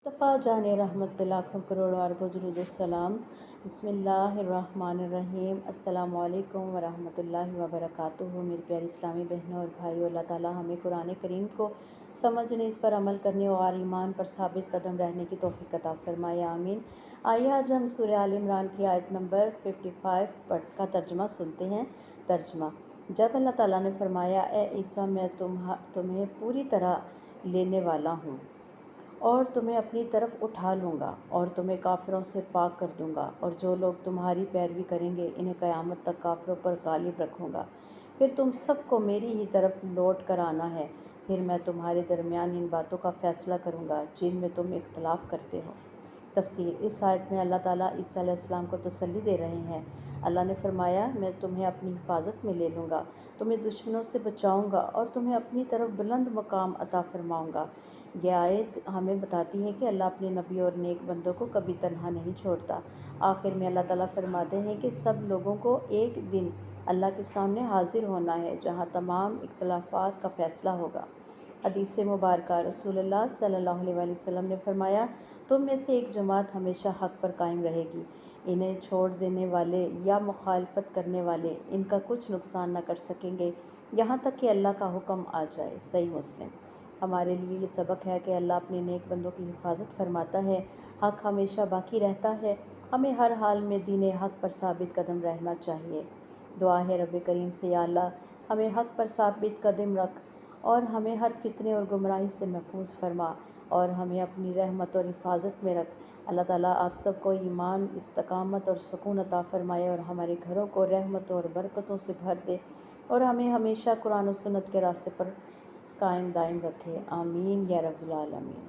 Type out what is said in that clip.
मुस्तफ़ा जान रहमत पे लाखों करोड़ों अरबों दुरूदुस्सलाम। बिस्मिल्लाहिर्रहमानिर्रहीम। अस्सलामु अलैकुम वरहमतुल्लाहि वबरकातुहू। मेरी प्यारी इस्लामी बहनों और भाइयों, अल्लाह ताला हमें कुरान करीम को समझने, इस पर अमल करने और ईमान पर साबित कदम रहने की तौफीक अता फरमाए, आमीन। आइए आज हम सूरह आल इमरान की आयत नंबर 55 का तर्जमा सुनते हैं। तर्जमा: जब अल्लाह ताला ने फरमाया, ए ईसा, मैं तुम्हें पूरी तरह लेने वाला हूँ और तुम्हें अपनी तरफ उठा लूँगा और तुम्हें काफिरों से पाक कर दूँगा, और जो लोग तुम्हारी पैरवी करेंगे इन्हें क़यामत तक काफिरों पर गालिब रखूँगा। फिर तुम सबको मेरी ही तरफ लौट कर आना है, फिर मैं तुम्हारे दरमियान इन बातों का फ़ैसला करूँगा जिनमें तुम इख्तलाफ करते हो। तफसीर: इस आयत में अल्लाह ताला ईसा अलैहिस्सलाम को तसल्ली दे रहे हैं। अल्लाह ने फरमाया, मैं तुम्हें अपनी हिफाजत में ले लूँगा, तुम्हें दुश्मनों से बचाऊँगा और तुम्हें अपनी तरफ बुलंद मकाम अता फरमाऊँगा। यह आयत हमें बताती है कि अल्लाह अपने नबी और नेक बंदों को कभी तन्हा नहीं छोड़ता। आखिर में अल्लाह ताला फरमाते हैं कि सब लोगों को एक दिन अल्लाह के सामने हाजिर होना है, जहाँ तमाम इख्तलाफात का फ़ैसला होगा। हदीस मुबारक रसूलुल्लाह सल्लल्लाहु अलैहि वसल्लम ने फरमाया, तुम में से एक जमात हमेशा हक़ पर कायम रहेगी। इन्हें छोड़ देने वाले या मुखालफत करने वाले इनका कुछ नुकसान न कर सकेंगे, यहाँ तक कि अल्लाह का हुक्म आ जाए। सही मुस्लिम। हमारे लिए ये सबक है कि अल्लाह अपने नेक बंदों की हिफाजत फरमाता है। हक़ हमेशा बाकी रहता है। हमें हर हाल में दीन हक़ पर साबित कदम रहना चाहिए। दुआ है रब करीम से, या अल्लाह हमें हक़ पर साबित कदम रख और हमें हर फितने और गुमराही से महफूज फरमा और हमें अपनी रहमत और हिफाजत में रख। अल्लाह ताला आप सबको ईमान, इस्तकामत और सुकून अता फरमाए और हमारे घरों को रहमतों और बरकतों से भर दे और हमें हमेशा कुरान और सुन्नत के रास्ते पर कायम दायम रखे, आमीन या रब्बुल आलमीन।